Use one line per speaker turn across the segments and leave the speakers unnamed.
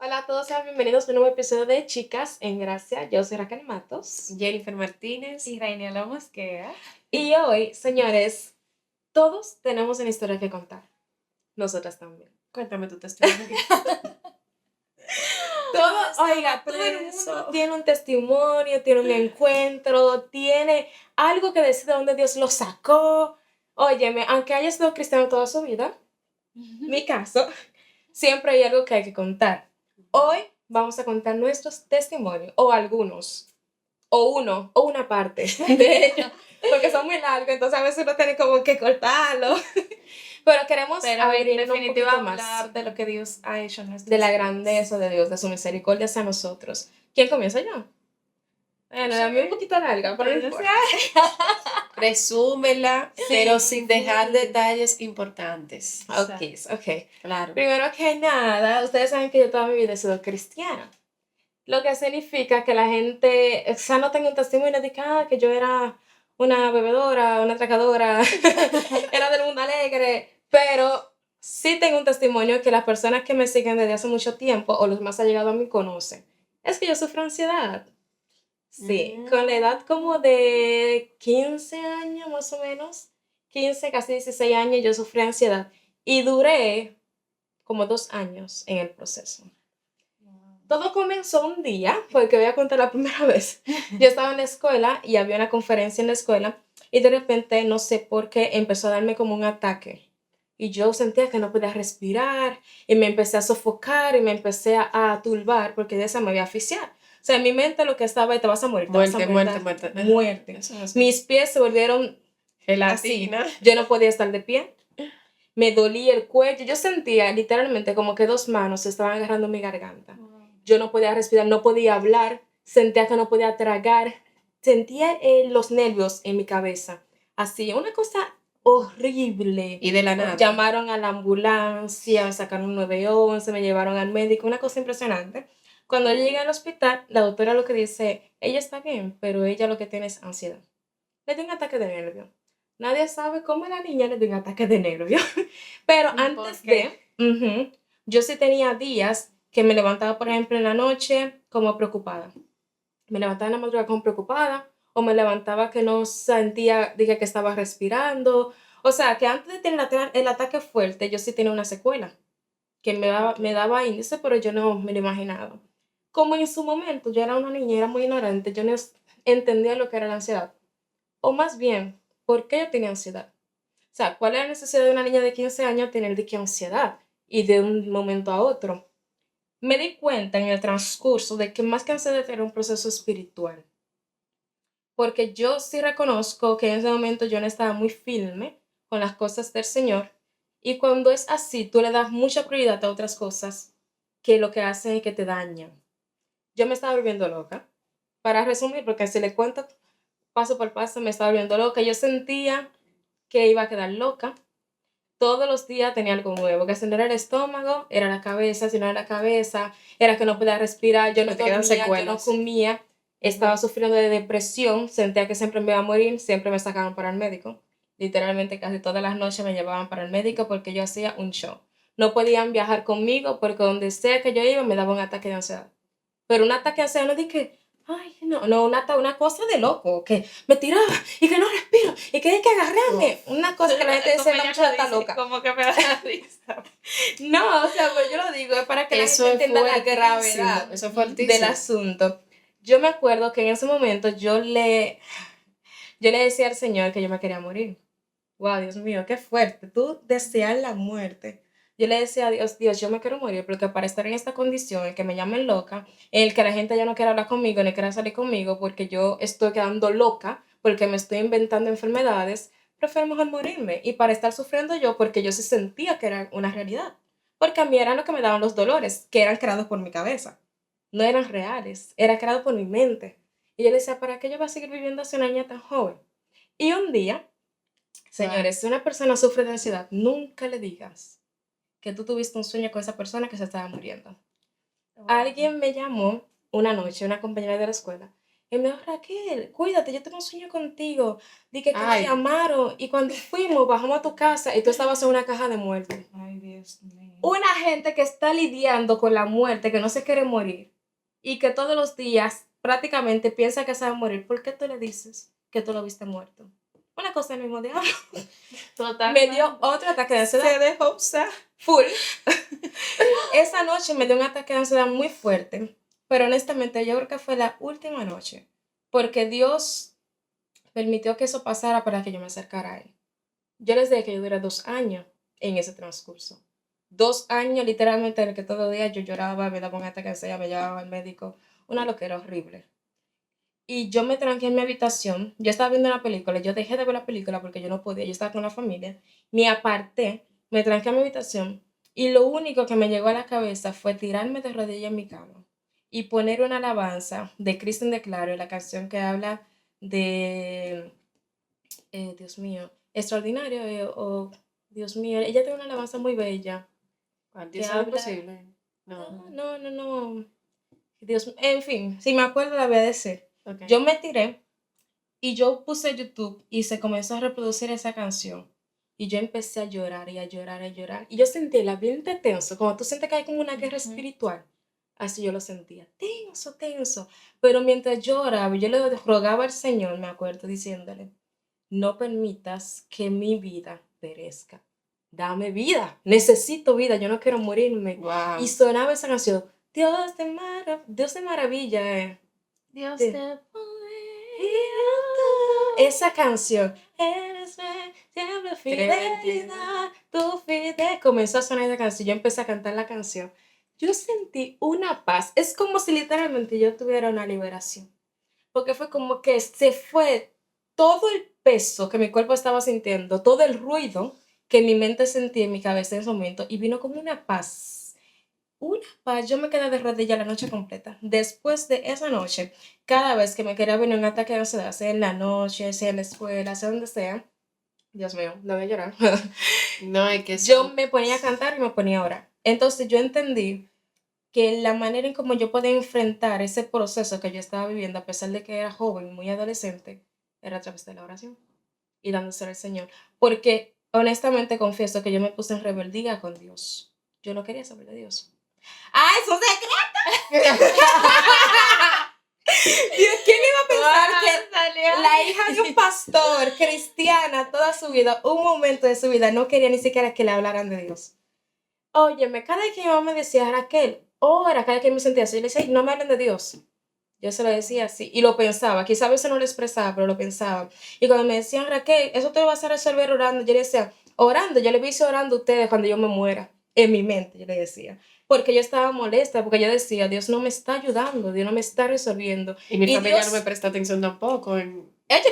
Hola a todos, sean bienvenidos a un nuevo episodio de Chicas en Gracia. Yo soy Raquel Matos.
Jennifer Martínez.
Y Rainiela Mosquera.
Y hoy, señores, todos tenemos una historia que contar. Nosotras también.
Cuéntame tu testimonio.
Todo el mundo tiene un testimonio, tiene un encuentro, tiene algo que decir de dónde Dios lo sacó. Óyeme, aunque haya sido cristiano toda su vida, mi caso, siempre hay algo que hay que contar. Hoy vamos a contar nuestros testimonios, o algunos, o uno, o una parte de ellos, porque son muy largos, entonces a veces uno tiene como que cortarlo. Pero queremos abrirnos un poquito más
hablar de lo que Dios ha hecho en nuestras
de la
vidas.
grandeza de Dios, de su misericordia hacia nosotros. ¿Quién comienza yo? Bueno, a mí un poquito larga, pero no importa.
Resúmela, pero sin dejar detalles importantes.
Ok.
Claro.
Primero que nada, ustedes saben que yo toda mi vida he sido cristiana. Lo que significa que la gente, o sea, no tengo un testimonio de que yo era una bebedora, una atracadora, era del mundo alegre, pero sí tengo un testimonio que las personas que me siguen desde hace mucho tiempo o los más allegados a mí conocen. Es que yo sufro ansiedad. Sí, con la edad como de 15 años más o menos, 15, casi 16 años, yo sufrí ansiedad y duré como 2 años en el proceso. Todo comenzó un día, porque voy a contar la primera vez. Yo estaba en la escuela y había una conferencia en la escuela y de repente, no sé por qué, empezó a darme como un ataque. Y yo sentía que no podía respirar y me empecé a sofocar y me empecé a turbar porque de esa me voy a asfixiar. O sea, en mi mente lo que estaba, te vas a morir, te vas a morir. Muerte. Mis pies se volvieron
Gelatina.
así. Yo no podía estar de pie. Me dolía el cuello. Yo sentía literalmente como que 2 manos estaban agarrando mi garganta. Yo no podía respirar, no podía hablar, sentía que no podía tragar, sentía los nervios en mi cabeza. Así, una cosa horrible.
Y de la nada.
Llamaron a la ambulancia, me sacaron un 911, me llevaron al médico, una cosa impresionante. Cuando yo llegué al hospital, la doctora lo que dice, ella está bien, pero ella lo que tiene es ansiedad. Le dio un ataque de nervio. Nadie sabe cómo a la niña le dio un ataque de nervio. Pero antes de, yo sí tenía días que me levantaba, por ejemplo, en la noche como preocupada. Me levantaba en la madrugada como preocupada, o me levantaba que no sentía, dije que estaba respirando. O sea, que antes de tener el ataque fuerte, yo sí tenía una secuela, que me daba índice, pero yo no me lo imaginaba. Como en su momento yo era una niña, era muy ignorante, yo no entendía lo que era la ansiedad. O más bien, ¿por qué yo tenía ansiedad? O sea, ¿cuál es la necesidad de una niña de 15 años tener de qué ansiedad? Y de un momento a otro. Me di cuenta en el transcurso de que más que ansiedad era un proceso espiritual. Porque yo sí reconozco que en ese momento yo no estaba muy firme con las cosas del Señor. Y cuando es así, tú le das mucha prioridad a otras cosas que lo que hacen es que te dañan. Yo me estaba volviendo loca. Para resumir, porque si le cuento paso por paso, me estaba volviendo loca. Yo sentía que iba a quedar loca. Todos los días tenía algo nuevo, que si no era el estómago, era la cabeza, si no era la cabeza, era que no podía respirar, yo no dormía, yo no comía, estaba sufriendo de depresión, sentía que siempre me iba a morir, siempre me sacaban para el médico. Literalmente casi todas las noches me llevaban para el médico porque yo hacía un show. No podían viajar conmigo porque donde sea que yo iba me daba un ataque de ansiedad. Pero un ataque de ansiedad no dije, ay, no, una cosa de loco, que me tiraba y que no respiro y que hay que agarrarme. Una cosa que la gente dice, la muchacha está loca.
Como que me da risa.
No, o sea, pues yo lo digo, es para que la gente entienda la gravedad
Eso fue altísimo.
del asunto. Yo me acuerdo que en ese momento yo le decía al Señor que yo me quería morir. Wow, Dios mío, qué fuerte. Tú deseas la muerte. Yo le decía a Dios, yo me quiero morir porque para estar en esta condición, en que me llamen loca, en el que la gente ya no quiera hablar conmigo, ni quiera salir conmigo porque yo estoy quedando loca, porque me estoy inventando enfermedades, prefiero mejor morirme. Y para estar sufriendo yo, porque yo sí sentía que era una realidad. Porque a mí eran lo que me daban los dolores, que eran creados por mi cabeza. No eran reales, era creado por mi mente. Y yo le decía, ¿para qué yo voy a seguir viviendo así una niña tan joven? Y un día, señores, si una persona sufre de ansiedad, nunca le digas que tú tuviste un sueño con esa persona que se estaba muriendo. Alguien me llamó una noche, una compañera de la escuela, y me dijo, Raquel, cuídate, yo tengo un sueño contigo. Dije que me llamaron, y cuando fuimos, bajamos a tu casa, y tú estabas en una caja de muerte.
Ay, Dios mío.
una gente que está lidiando con la muerte, que no se quiere morir y que todos los días prácticamente piensa que se va a morir, ¿por qué tú le dices que tú lo viste muerto? Una cosa del mismo diablo.
Totalmente.
Me dio otro ataque de ansiedad.
Se dejó usar.
Full. Esa noche me dio un ataque de ansiedad muy fuerte, pero honestamente yo creo que fue la última noche, porque Dios permitió que eso pasara para que yo me acercara a Él. Yo les dije que yo duré 2 años en ese transcurso. 2 años literalmente en el que todo día yo lloraba, me daba un ataque de ansiedad, me llevaba al médico, una loquera horrible. Y yo me tranqué en mi habitación, yo estaba viendo una película, yo dejé de ver la película porque yo no podía, yo estaba con la familia, me aparté, me tranqué en mi habitación y lo único que me llegó a la cabeza fue tirarme de rodillas en mi cama y poner una alabanza de Kristen de Claro, la canción que habla de, Dios mío, extraordinario o Dios mío, ella tiene una alabanza muy bella
¿Cuál?
que
Dios es
habla,
imposible.
no,
No.
no, no, no, Dios, en fin, si me acuerdo la voy a decir.
Ok.
Yo me tiré y yo puse YouTube y se comenzó a reproducir esa canción. Y yo empecé a llorar y a llorar y a llorar. Y yo sentí el ambiente tenso, como tú sientes que hay como una guerra
Ujú.
espiritual. Así yo lo sentía, tenso, tenso. Pero mientras lloraba, yo le rogaba al Señor, me acuerdo, diciéndole, no permitas que mi vida perezca. Dame vida, necesito vida, yo no quiero morirme.
Wow.
Y sonaba esa canción, Dios de maravilla,
Dios
Sí.
te
esa canción. Eres siempre
Creo
fidelidad, tu fidelidad. Comenzó a sonar esa canción. Yo empecé a cantar la canción. Yo sentí una paz. Es como si literalmente yo tuviera una liberación. Porque fue como que se fue todo el peso que mi cuerpo estaba sintiendo, todo el ruido que mi mente sentía en mi cabeza en ese momento, y vino como una paz. Una paz, yo me quedé de rodillas la noche completa. Después de esa noche, cada vez que me quería venir un ataque de ansiedad, sea en la noche, sea en la escuela, sea donde sea, Dios mío, no voy a llorar.
No, es que
Yo me ponía a cantar y me ponía a orar. Entonces yo entendí que la manera en cómo yo podía enfrentar ese proceso que yo estaba viviendo, a pesar de que era joven, muy adolescente, era a través de la oración y dándosela al Señor. Porque honestamente confieso que yo me puse en rebeldía con Dios. Yo no quería saber de Dios. ¡Ah, es un secreto! Dios, ¿quién iba a pensar que la hija de un pastor cristiana toda su vida, un momento de su vida, no quería ni siquiera que le hablaran de Dios? Óyeme, cada vez que mi mamá me decía, Raquel, ora, cada vez que me sentía así, yo le decía, "Ay, no me hablen de Dios". Yo se lo decía así, y lo pensaba, quizás a veces no lo expresaba, pero lo pensaba. Y cuando me decían, Raquel, eso te lo vas a resolver orando, yo le decía, orando, yo le hice orando a ustedes cuando yo me muera, en mi mente, yo le decía. Porque yo estaba molesta, porque yo decía, Dios no me está ayudando, Dios no me está resolviendo.
Y mi
Y
familia
Dios,
no me presta atención tampoco.
ellos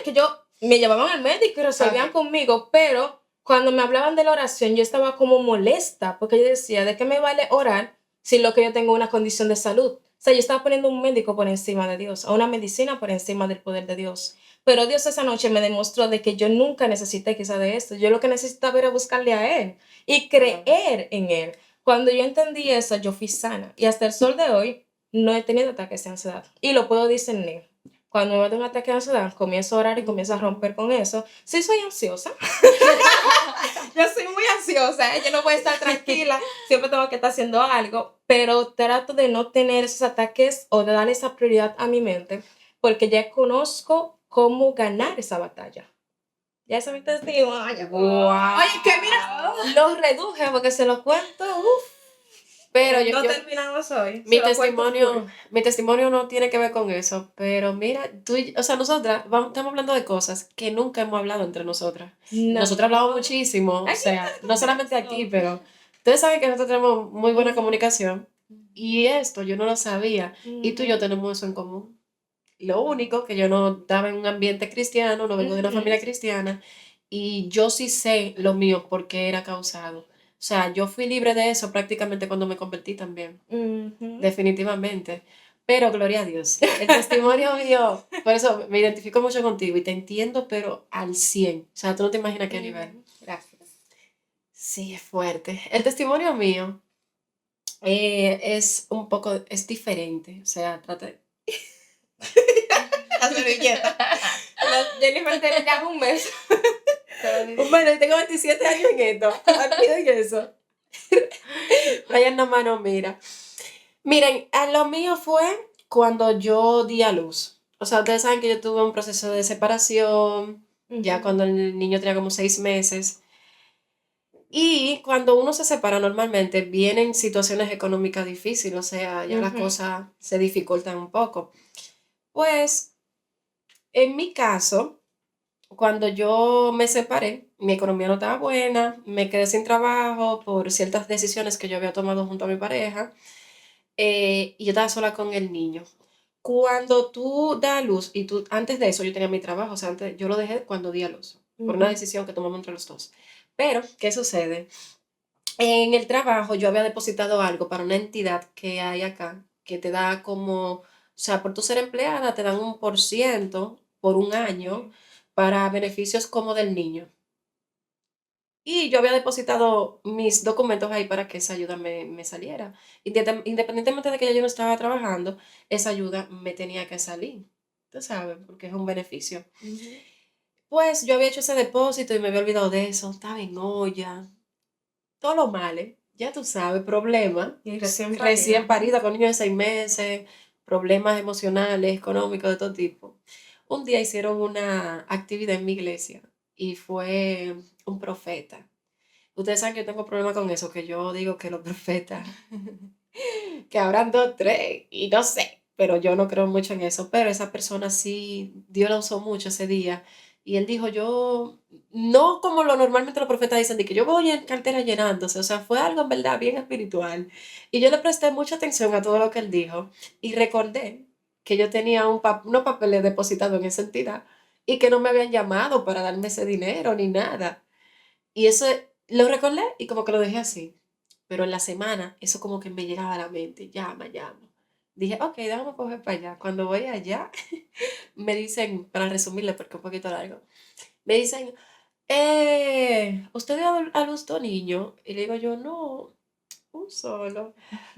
que yo, me llevaban al médico y resolvían
Ok.
conmigo, pero cuando me hablaban de la oración, yo estaba como molesta, porque yo decía, ¿de qué me vale orar si lo que yo tengo es una condición de salud? O sea, yo estaba poniendo un médico por encima de Dios, o una medicina por encima del poder de Dios. Pero Dios esa noche me demostró de que yo nunca necesité quizá de esto. Yo lo que necesitaba era buscarle a Él y creer en Él. Cuando yo entendí eso, yo fui sana. Y hasta el sol de hoy, no he tenido ataques de ansiedad. Y lo puedo discernir. Cuando me da un ataque de ansiedad, comienzo a orar y comienzo a romper con eso. Sí soy ansiosa. Yo soy muy ansiosa, yo no voy a estar tranquila, siempre tengo que estar haciendo algo, pero trato de no tener esos ataques o de darle esa prioridad a mi mente, porque ya conozco cómo ganar esa batalla. Ya ese es mi testimonio.
Wow.
Oye, que mira, lo reduje porque se lo cuento,
Pero
no terminamos hoy.
mi
se lo cuento full.
testimonio no tiene que ver con eso, pero mira, o sea, nosotras estamos hablando de cosas que nunca hemos hablado entre nosotras.
No.
Nosotras hablamos muchísimo, o
Aquí
sea, no solamente
eso.
aquí, pero ustedes saben que nosotros tenemos muy buena
Ujú.
comunicación y esto yo no lo sabía y tú y yo tenemos eso en común. Lo único que yo no estaba en un ambiente cristiano, no vengo de una
Ujú.
familia cristiana y yo sí sé lo mío porque era causado. O sea, yo fui libre de eso prácticamente cuando me convertí también.
Ujú.
Definitivamente. Pero gloria a Dios. El testimonio mío, por eso me identifico mucho contigo y te entiendo, pero al 100. O sea, tú no te imaginas qué nivel.
Gracias.
Sí, es fuerte. El testimonio mío es un poco, es diferente. O sea, trata de...
La servilleta. Jennifer tiene ya un mes.
Bueno, tengo 27 años en esto. Olviden eso. Vayan la mano, mira. Miren, a lo mío fue cuando yo di a luz. O sea, ustedes saben que yo tuve un proceso de separación, ya
Ujú,
cuando el niño tenía como 6 meses. Y cuando uno se separa normalmente vienen situaciones económicas difíciles, o sea, ya las
ujú,
cosas se dificultan un poco. Pues en mi caso, cuando yo me separé, mi economía no estaba buena, me quedé sin trabajo por ciertas decisiones que yo había tomado junto a mi pareja, y yo estaba sola con el niño. Cuando tú das a luz, y tú, antes de eso yo tenía mi trabajo, o sea, antes, yo lo dejé cuando di a luz, por una
ujú,
decisión que tomamos entre los dos. Pero, ¿qué sucede? En el trabajo yo había depositado algo para una entidad que hay acá, que te da como, o sea, por tu ser empleada te dan 1% por un año
ok,
para beneficios como del niño. Y yo había depositado mis documentos ahí para que esa ayuda me saliera. Independientemente de que ya yo no estaba trabajando, esa ayuda me tenía que salir. Tú sabes, porque es un beneficio.
ujú.
Pues yo había hecho ese depósito y me había olvidado de eso. Estaba en olla. Todo lo mal, ¿eh? Ya tú sabes, problemas.
Y recién
Recién
parida.
parida con niños de 6 meses, problemas emocionales, económicos, de todo tipo. Un día hicieron una actividad en mi iglesia y fue un profeta. Ustedes saben que yo tengo problema con eso, que yo digo que los profetas, que habrán dos, tres, y no sé, pero yo no creo mucho en eso. Pero esa persona sí, Dios la usó mucho ese día. Y él dijo, yo, no como lo normalmente los profetas dicen, de que yo voy en cartera llenándose, o sea, fue algo en verdad bien espiritual. Y yo le presté mucha atención a todo lo que él dijo y recordé que yo tenía unos papeles depositados en esa entidad y que no me habían llamado para darme ese dinero ni nada. Y eso lo recordé y como que lo dejé así. Pero en la semana, eso como que me llegaba a la mente, llama, llama. Dije, ok, déjame coger para allá. Cuando voy allá, me dicen, para resumirle porque es un poquito largo, me dicen, ¿usted dio a luz dos niños? Y le digo yo, no, un solo.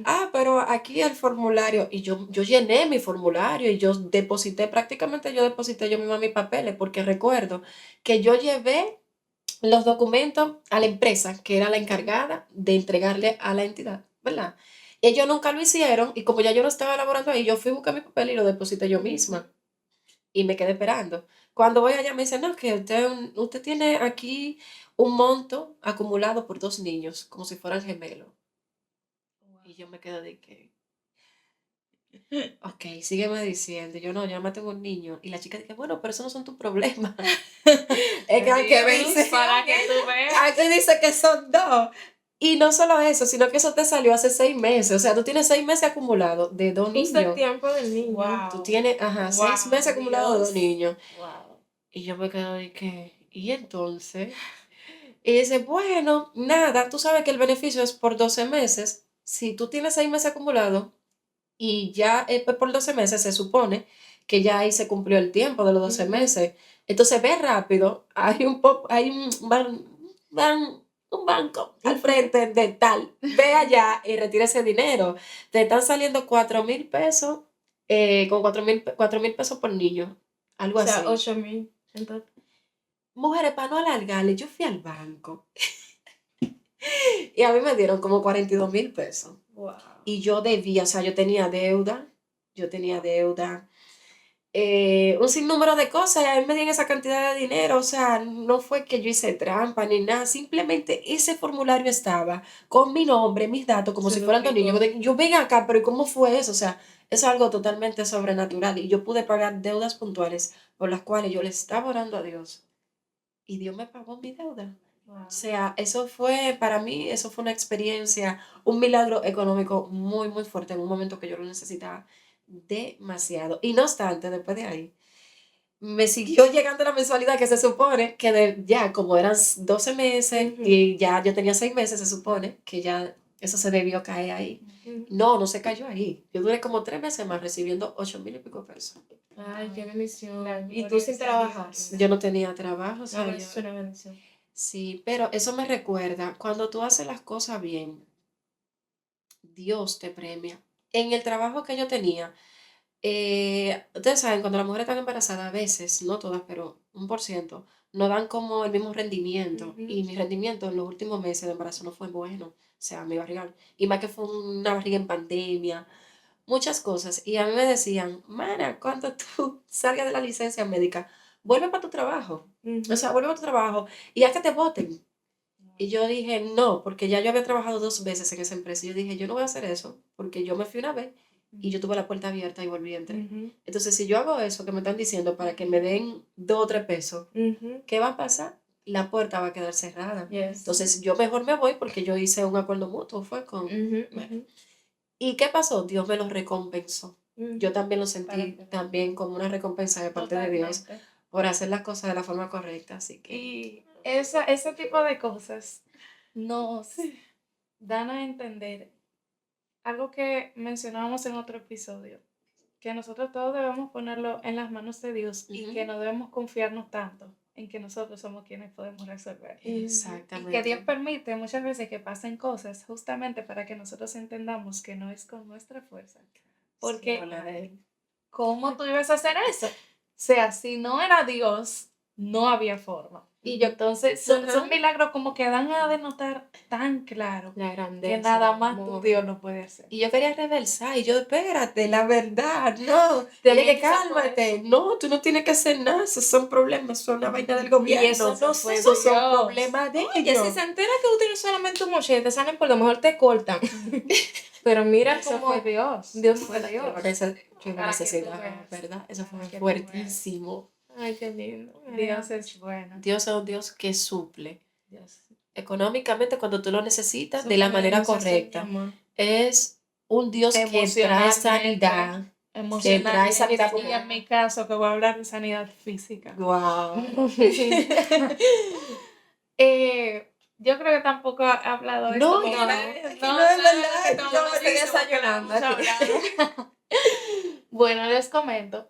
Ah, pero aquí el formulario, y yo llené mi formulario y yo deposité, prácticamente yo deposité yo misma mis papeles, porque recuerdo que yo llevé los documentos a la empresa, que era la encargada de entregarle a la entidad, ¿verdad? Ellos nunca lo hicieron y como ya yo no estaba elaborando ahí, yo fui a buscar mi papel y lo deposité yo misma y me quedé esperando. Cuando voy allá me dicen, no, que usted tiene aquí un monto acumulado por dos niños, como si fueran gemelos. Y yo me quedo de que, ok, sígueme diciendo. Yo no, yo nada más tengo un niño. Y la chica dice, bueno, pero eso no son tus problemas. Es que aquí
Dios,
dice,
Para que tú veas.
aquí dice que son dos. Y no solo eso, sino que eso te salió hace 6 meses. O sea, tú tienes 6 meses acumulados de dos
Justo el
niños.
tiempo del niño.
Tú
Wow.
tienes, ajá, 6 meses
Wow.
acumulados de dos
Dios.
niños.
Wow.
Y yo me quedo de que, ¿y entonces? Y dice, bueno, nada, tú sabes que el beneficio es por 12 meses. Si tú tienes 6 meses acumulados y ya por 12 meses se supone que ya ahí se cumplió el tiempo de los 12
Ujú.
meses. Entonces ve rápido, hay un banco al
Ujú.
frente de tal. Ve allá y retira ese dinero. Te están saliendo 4,000 pesos, con 4,000 pesos por niño,
O
algo
sea,
así.
8,000. Entonces,
Mujeres, para no alargarle, yo fui al banco y a mí me dieron como 42,000 pesos.
wow.
Y yo debía, o sea, yo tenía deuda, un sinnúmero de cosas, y a mí me dieron esa cantidad de dinero, o sea, no fue que yo hice trampa ni nada, simplemente ese formulario estaba con mi nombre, mis datos, como
Se
si fueran dos niños.
duplicó.
Yo venga acá, pero ¿y cómo fue eso? O sea, es algo totalmente sobrenatural y yo pude pagar deudas puntuales por las cuales yo le estaba orando a Dios y Dios me pagó mi deuda. O
Wow.
sea, eso fue, para mí, eso fue una experiencia, un milagro económico muy, muy fuerte en un momento que yo lo necesitaba demasiado. Y no obstante, después de ahí, me siguió llegando la mensualidad que se supone que ya, como eran 12 meses
Ujú,
y ya yo tenía 6 meses, se supone que ya eso se debió caer ahí.
ujú.
No, no se cayó ahí. Yo duré como 3 meses más recibiendo 8,000 y pico pesos.
Ay, qué
Wow. La
bendición. Y tú
gloria
sin
es a
trabajar.
Dios.
Yo no tenía trabajo, o
No,
sea,
pero
yo.
eso es una bendición.
Sí, pero eso me recuerda, cuando tú haces las cosas bien, Dios te premia. En el trabajo que yo tenía, ustedes saben, cuando las mujeres están embarazadas, a veces, no todas, pero 1%, no dan como el mismo rendimiento.
Ujú.
Y mi rendimiento en los últimos meses de embarazo no fue bueno. O sea, mi barriga, y más que fue una barriga en pandemia, muchas cosas. Y a mí me decían, Mana, cuando tú salgas de la licencia médica, vuelve para tu trabajo. O sea,
Ujú.
vuelve a tu trabajo y haz que te voten. Y yo dije, no, porque ya yo había trabajado 2 veces en esa empresa. Y yo dije, yo no voy a hacer eso, porque yo me fui una vez y yo tuve la puerta abierta y volví y entré.
Ujú.
Entonces, si yo hago eso que me están diciendo para que me den 2 o 3 pesos,
Ujú.
¿qué va a pasar? La puerta va a quedar cerrada.
Yes.
Entonces, yo mejor me voy porque yo hice un acuerdo mutuo, fue con...
Ujú.
Bueno.
Ujú.
¿Y qué pasó? Dios me lo recompensó. Yo
Ujú.
también lo
Para
sentí
que
también como una recompensa de parte de Dios
totalmente.
por hacer las cosas de la forma correcta. Así que,
Y ese tipo de cosas nos dan a entender algo que mencionábamos en otro episodio, que nosotros todos debemos ponerlo en las manos de Dios y que
ujú,
no debemos confiarnos tanto en que nosotros somos quienes podemos resolver. Y que Dios
exactamente.
permite muchas veces que pasen cosas justamente para que nosotros entendamos que no es con nuestra fuerza. Porque,
Con la de él.
¿cómo tú ibas a hacer eso? O sea, si no era Dios, no había forma. Y yo, entonces, son
Ajá.
milagros como que dan a denotar tan claro
La
que
grandeza,
nada
el
más tu
amor.
Dios lo puede hacer.
Y yo quería reversar, y yo, espérate, la verdad, no.
También
Dije,
quizá por
cálmate, no, tú no tienes que hacer nada, esos son problemas, son una vaina del
Y
gobierno.
eso no
fue
Esos son
Dios.
problemas de
Oye, si
ellos.
se entera que tú tienes solamente un mochete, te salen por lo mejor te cortan. Pero mira
Eso
cómo
fue Dios.
Dios
Fue
fue
Dios.
Yo iba a
Para que tú
necesitar,
veas.
¿verdad? Eso fue
Para que tú
fuertísimo.
Ay, qué lindo.
Dios es bueno.
Dios es un Dios que suple
Dios.
económicamente cuando tú lo necesitas de
Suple
la manera
necesidad, mi
correcta.
amor.
Es un Dios que trae
Emocionalmente,
sanidad, que trae
emocionalmente.
sanidad.
Y en mi caso, que voy a hablar de sanidad física.
Wow.
Yo creo que tampoco he hablado de
No,
esto con
y no,
ustedes.
es que no es verdad,
no,
no,
no
estoy
estoy
desayunando aquí.
Bueno, les comento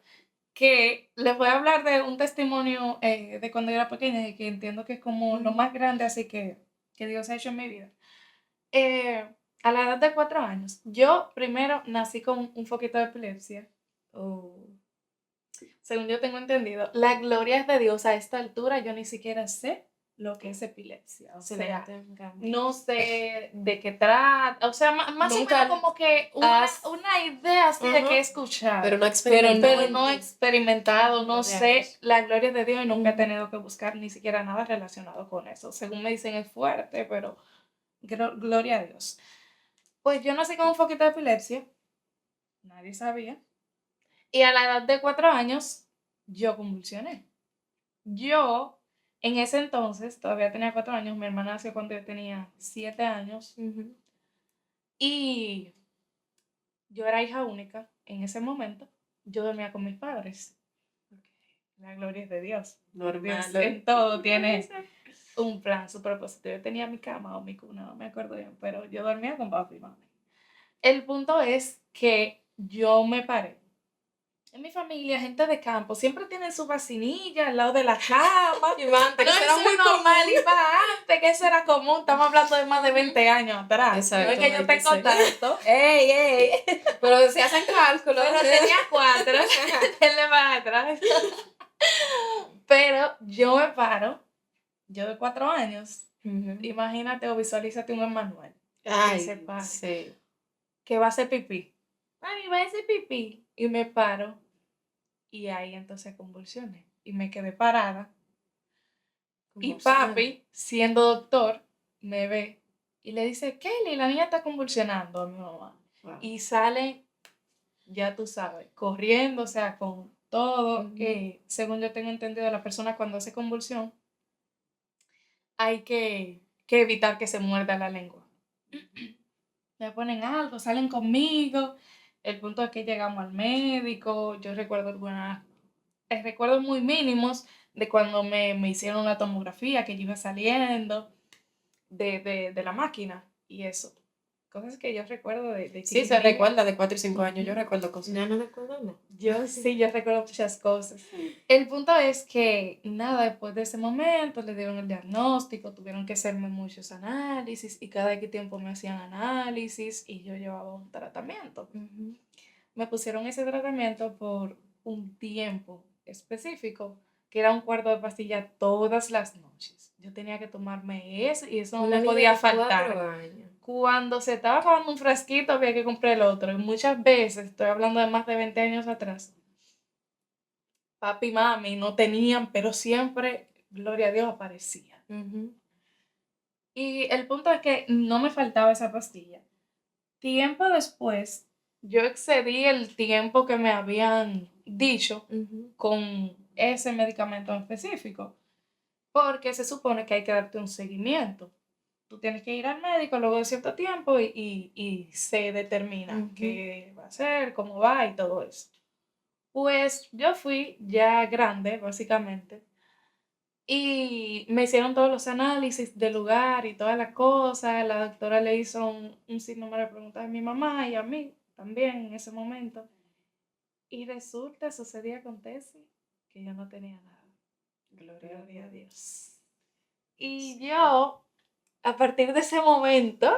que les voy a hablar de un testimonio de cuando yo era pequeña y que entiendo que es como lo más grande así que Dios ha hecho en mi vida. Eh, a la edad de 4 años, yo primero nací con un foquito de epilepsia.
Oh.
Según yo tengo entendido, la gloria es de Dios. A esta altura yo ni siquiera sé lo que es epilepsia. O sea,
Excelente, me encanta.
no sé de qué trata. O sea, más o
Nunca
menos como que
has-
una idea así de
Ajá.
qué escuchar.
pero no
Pero
experimentado.
Pero no he experimentado, no
Gloria a
sé
Dios.
la gloria de Dios y nunca he tenido que buscar ni siquiera nada relacionado con eso. Según me dicen es fuerte, pero gloria a Dios. Pues yo nací con un foquito de epilepsia, nadie sabía. Y a la edad de 4 años, yo convulsioné. Yo, en ese entonces, todavía tenía 4 años, mi hermana nació cuando yo tenía 7 años
Ujú.
y yo era hija única en ese momento. Yo dormía con mis padres. La gloria es de Dios.
Normal.
Dios en todo tiene un plan, su propósito. Yo tenía mi cama o mi cuna, no me acuerdo bien, pero yo dormía con papi y mami. El punto es que yo me paré. En mi familia, gente de campo, siempre tienen su vacinilla al lado de la cama.
Y más antes,
No,
que
eso
será muy
era normal,
común.
y más antes, que eso era común. Estamos hablando de más de 20 años atrás. No es que yo
Exactamente,
tengo
sí.
tanto.
¡Ey, ey! Pero se hacen cálculos.
Pero tenía 4. Denle para atrás. Pero yo me paro, yo de 4 años,
Ujú.
imagínate o visualízate un Emmanuel
Ay,
se pare.
sí.
Que va a hacer pipí. Mami, va a hacer pipí. Y me paro. Y ahí entonces convulsiones. Y me quedé parada. Y papi, siendo doctor, me ve y le dice, Kelly, la niña está convulsionando a mi mamá.
Wow.
Y sale, ya tú sabes, corriendo, o sea, con todo.
Ujú.
Según yo tengo entendido, la persona cuando hace convulsión, hay que evitar que se muerda la lengua. Me ponen algo, salen conmigo. El punto es que llegamos al médico. Yo recuerdo recuerdos muy mínimos de cuando me hicieron la tomografía, que yo iba saliendo de la máquina y eso. Cosas que yo recuerdo de
Sí, se
chiquitica.
recuerda de 4 y 5 años, yo recuerdo cosas.
Ya no recuerdo nada.
Yo recuerdo muchas cosas. El punto es que, nada, después de ese momento le dieron el diagnóstico, tuvieron que hacerme muchos análisis y cada X tiempo me hacían análisis y yo llevaba un tratamiento.
Ujú.
Me pusieron ese tratamiento por un tiempo específico que era un cuarto de pastilla todas las noches. Yo tenía que tomarme eso y eso no
Una
me
niña
podía
de 4
faltar.
años.
Cuando se estaba acabando un frasquito había que comprar el otro. Y muchas veces, estoy hablando de más de 20 años atrás, papi y mami no tenían, pero siempre, gloria a Dios, aparecían.
Ujú.
Y el punto es que no me faltaba esa pastilla. Tiempo después, yo excedí el tiempo que me habían dicho
Ujú.
con ese medicamento en específico, porque se supone que hay que darte un seguimiento. Tú tienes que ir al médico luego de cierto tiempo y se determina
Ujú.
qué va a hacer, cómo va y todo eso. Pues yo fui ya grande, básicamente, y me hicieron todos los análisis del lugar y todas las cosas. La doctora le hizo un sinnúmero de preguntas a mi mamá y a mí también en ese momento. Y resulta, sucedía, acontece, que yo no tenía nada. Gloria a Dios. Y yo, a partir de ese momento,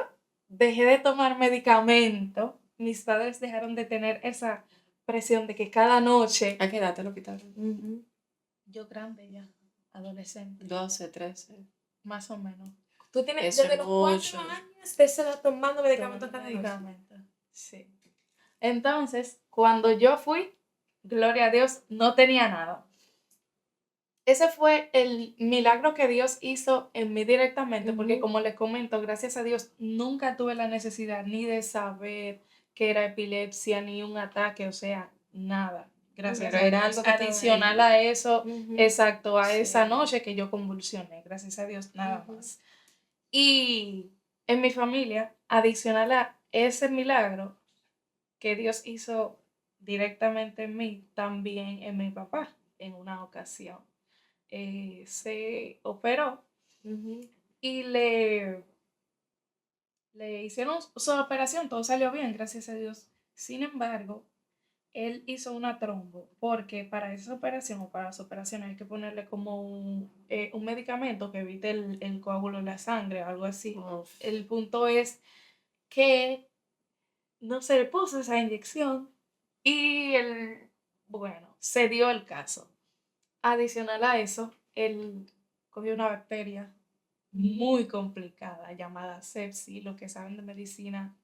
dejé de tomar medicamento. Mis padres dejaron de tener esa presión de que cada noche,
¿A qué edad te lo quitaron?
Ujú.
yo grande ya, adolescente,
12, 13.
más o menos.
Tú tienes
Eso
desde
es
los
mucho.
4 años te estás tomando medicamentos
Tomando
cada noche.
medicamento. Sí. Entonces, cuando yo fui, gloria a Dios, no tenía nada. Ese fue el milagro que Dios hizo en mí directamente, porque
Ujú.
como les comento, gracias a Dios, nunca tuve la necesidad ni de saber que era epilepsia, ni un ataque, o sea, nada. Gracias
Pero
a
era
Dios.
algo que estaba
Adicional
ahí.
a eso,
Ujú.
exacto, a
Sí.
esa noche que yo convulsioné, gracias a Dios, nada
Ujú.
más. Y en mi familia, adicional a ese milagro que Dios hizo directamente en mí, también en mi papá, en una ocasión. Se operó
Ujú.
y le hicieron su operación, todo salió bien, gracias a Dios. Sin embargo, él hizo una trombo, porque para esa operación o para las operaciones hay que ponerle como un medicamento que evite el coágulo en la sangre o algo así.
Uf.
El punto es que no se le puso esa inyección y bueno, se dio el caso. Adicional a eso, él cogió una bacteria muy complicada llamada sepsis. Los que saben de medicina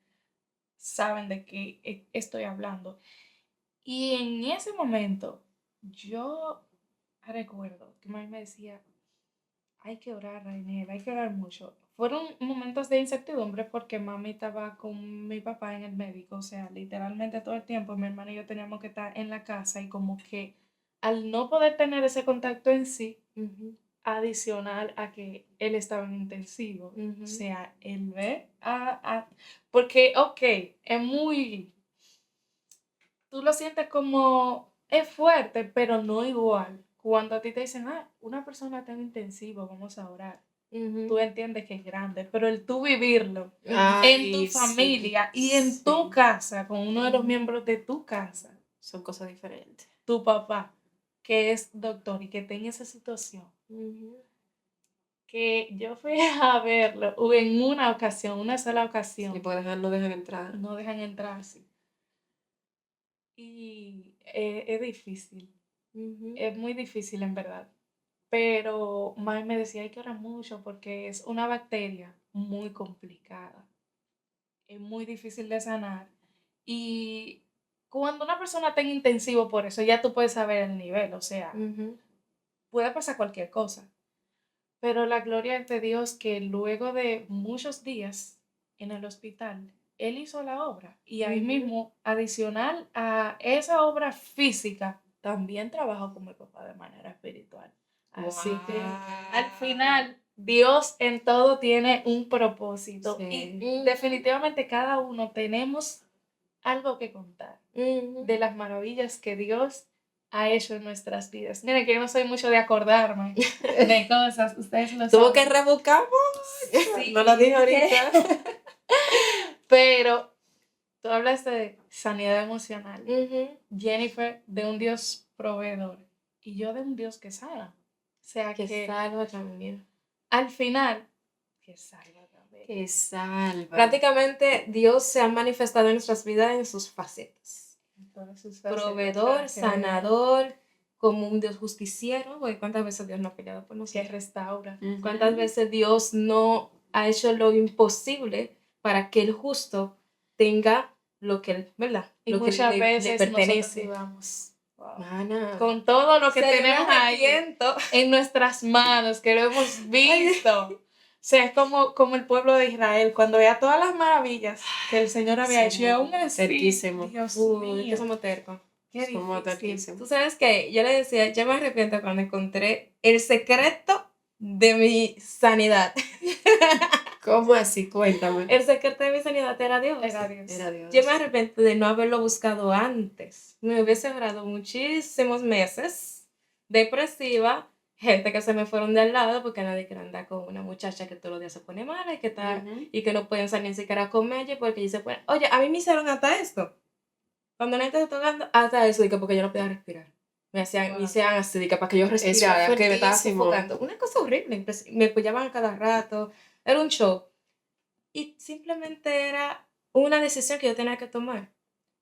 saben de qué estoy hablando. Y en ese momento, yo recuerdo que mami me decía, hay que orar, Rainier, hay que orar mucho. Fueron momentos de incertidumbre porque mami estaba con mi papá en el médico, o sea, literalmente todo el tiempo mi hermano y yo teníamos que estar en la casa y como que al no poder tener ese contacto en sí,
Ujú.
adicional a que él estaba en intensivo,
Ujú.
o sea, él ve porque, ok, es muy, tú lo sientes como, es fuerte, pero no igual. Cuando a ti te dicen, una persona está en intensivo, vamos a orar. Tú
Ujú.
entiendes que es grande, pero el tú vivirlo en tu
Ay, sí,
familia y en tu
sí.
casa, con uno de los
Ujú.
miembros de tu casa,
Son cosas diferentes.
tu papá, que es doctor y que está en esa situación,
Ujú.
que yo fui a verlo en una ocasión, una sola
Sí,
ocasión,
porque no dejan entrar.
no dejan entrar así. Y es difícil,
Ujú.
es muy difícil en verdad. Pero mami me decía, hay que orar mucho porque es una bacteria muy complicada. Es muy difícil de sanar. Y cuando una persona está en intensivo por eso, ya tú puedes saber el nivel, o sea,
Ujú.
puede pasar cualquier cosa. Pero la gloria es de Dios que luego de muchos días en el hospital, Él hizo la obra. Y ahí
Ujú.
mismo, adicional a esa obra física, también trabajó con mi papá de manera espiritual. Así que al final, Dios en todo tiene un propósito. Y
Sí.
definitivamente cada uno tenemos algo que contar
Ujú.
de las maravillas que Dios ha hecho en nuestras vidas. Miren que yo no soy mucho de acordarme de cosas, ustedes lo
Tuvo que
saben.
rebuscar.
Sí,
No lo dije ahorita.
pero tú hablaste de sanidad emocional.
Ujú.
Jennifer, de un Dios proveedor. Y yo de un Dios que sana. O sea
Que
que
salva también.
al final, que salva también.
Que salva.
Prácticamente Dios se ha manifestado en nuestras vidas en sus facetas.
En todas sus facetas,
Proveedor,
para que vean.
sanador, como un Dios justiciero, porque cuántas veces Dios no ha peleado por
Que
nosotros.
restaura.
¿Cuántas veces Dios no ha hecho lo imposible para que el justo tenga lo que, ¿verdad?
Y
Lo que
muchas
le
veces nosotros
pertenece.
vivamos. Wow.
Mana,
Con todo lo que
se me
tenemos ahí
arrepiento.
en nuestras manos, que lo hemos visto. O sea, es como el pueblo de Israel, cuando veía todas las maravillas que el Señor había hecho, y aún así,
terquísimo.
Dios
Uy, que
mío,
somos tercos.
qué
Somos
difícil.
terquísimos.
Tú sabes que yo le decía, yo me arrepiento cuando encontré el secreto de mi sanidad.
¿Cómo así? Cuéntame.
El secreto de mi sanidad era Dios.
Era Dios.
Era Dios.
Yo me arrepiento de no haberlo buscado antes. Me hubiese ahorrado muchísimos meses depresiva, gente que se me fueron de al lado porque nadie quiere andar con una muchacha que todos los días se pone mala y que, está,
Ujú.
y que no pueden salir ni siquiera a comer porque ellos se ponen, oye, a mí me hicieron hasta esto. Cuando nadie está tocando, hasta eso, y que porque yo no podía respirar. Me
Wow.
hacían así, de que para que yo
Eso es
respirara, que me estaba
fuertísimo.
sofocando. Una cosa horrible, me apoyaban a cada rato, era un show. Y simplemente era una decisión que yo tenía que tomar.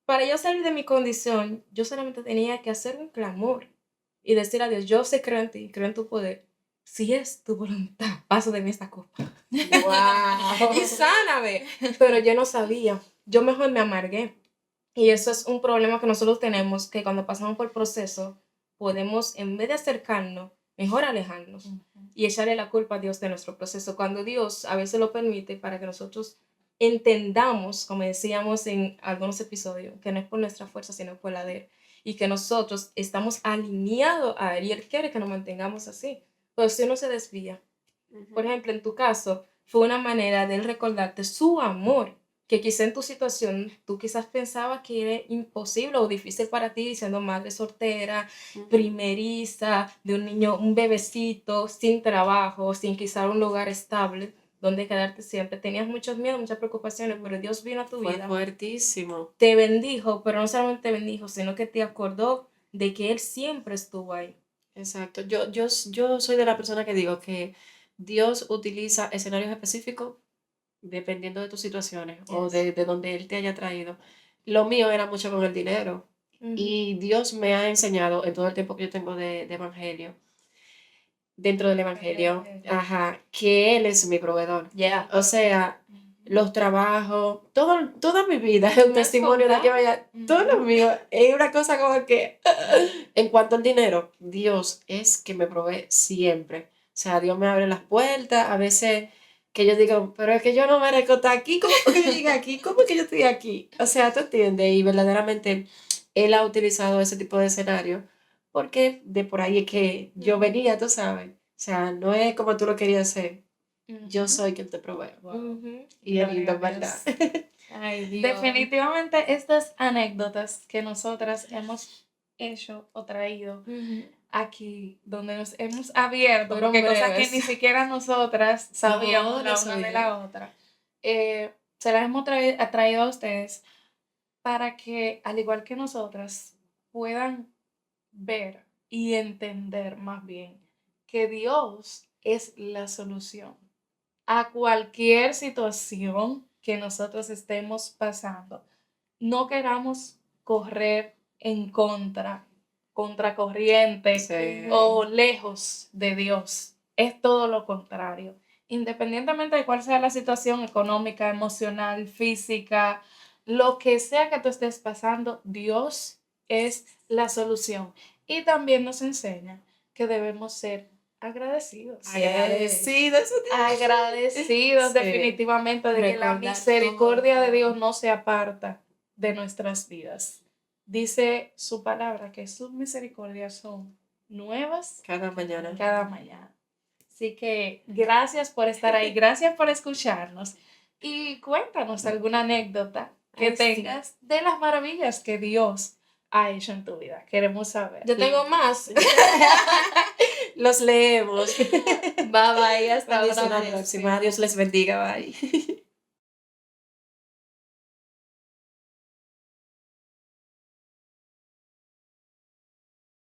Para yo salir de mi condición, yo solamente tenía que hacer un clamor y decir a Dios, yo sé, creo en ti, creo en tu poder. Si es tu voluntad, paso de mí esta copa.
Wow.
Y sáname. Pero yo no sabía. Yo mejor me amargué. Y eso es un problema que nosotros tenemos, que cuando pasamos por el proceso, podemos, en vez de acercarnos, mejor alejarnos y echarle la culpa a Dios de nuestro proceso, cuando Dios a veces lo permite para que nosotros entendamos, como decíamos en algunos episodios, que no es por nuestra fuerza, sino por la de Él, y que nosotros estamos alineados a Él, y Él quiere que nos mantengamos así. Pero si uno se desvía, por ejemplo, en tu caso, fue una manera de Él recordarte su amor, que quizá en tu situación tú quizás pensabas que era imposible o difícil para ti, siendo madre soltera,
Ujú.
primeriza, de un niño, un bebecito, sin trabajo, sin quizá un lugar estable donde quedarte siempre. Tenías muchos miedos, muchas preocupaciones, pero Dios vino a tu
Fue
vida,
fuertísimo.
te bendijo, pero no solamente te bendijo, sino que te acordó de que Él siempre estuvo ahí.
Exacto. Yo soy de la persona que digo que Dios utiliza escenarios específicos dependiendo de tus situaciones o
Yes.
de donde Él te haya traído. Lo mío era mucho con el dinero. Y Dios me ha enseñado en todo el tiempo que yo tengo de evangelio, dentro del evangelio, ajá, que Él es mi proveedor.
Yeah.
O sea, los trabajos, toda mi vida es un
¿Me has
testimonio de que
contado?
vaya, todo lo mío es una cosa como que, en cuanto al dinero, Dios es que me provee siempre. O sea, Dios me abre las puertas, a veces que yo digo, pero es que yo no merezco estar aquí, ¿cómo fue que yo llegué aquí? ¿Cómo es que yo estoy aquí? O sea, tú entiendes, y verdaderamente Él ha utilizado ese tipo de escenario porque de por ahí es que yo venía, tú sabes. O sea, no es como tú lo querías hacer. Yo soy quien te provee.
Ujú.
Y es
Gloria
lindo,
a
en verdad.
Ay, Dios.
Definitivamente estas anécdotas que nosotras hemos hecho o traído
Ujú.
aquí, donde nos hemos abierto,
Fueron
porque cosas que
breves.
ni siquiera nosotras sabíamos
No,
la
no
una de
sabía.
la otra, se las hemos traído a ustedes para que, al igual que nosotras, puedan ver y entender más bien que Dios es la solución a cualquier situación que nosotros estemos pasando. No queramos correr en contracorriente
Sí.
o lejos de Dios. Es todo lo contrario. Independientemente de cuál sea la situación económica, emocional, física, lo que sea que tú estés pasando, Dios es la solución. Y también nos enseña que debemos ser agradecidos.
Agradecido, eso te
Agradecidos
Sí.
definitivamente de que la
Recordar
misericordia
todo.
de Dios no se aparta de nuestras vidas. Dice su palabra que sus misericordias son nuevas
Cada mañana.
cada mañana. Así que gracias por estar ahí, gracias por escucharnos y cuéntanos alguna anécdota que
Ay, sí.
tengas de las maravillas que Dios ha hecho en tu vida. Queremos saber.
Yo tengo más.
Los leemos.
Bye bye, hasta
Hasta
otra
la
vez.
próxima. Dios les bendiga. Bye.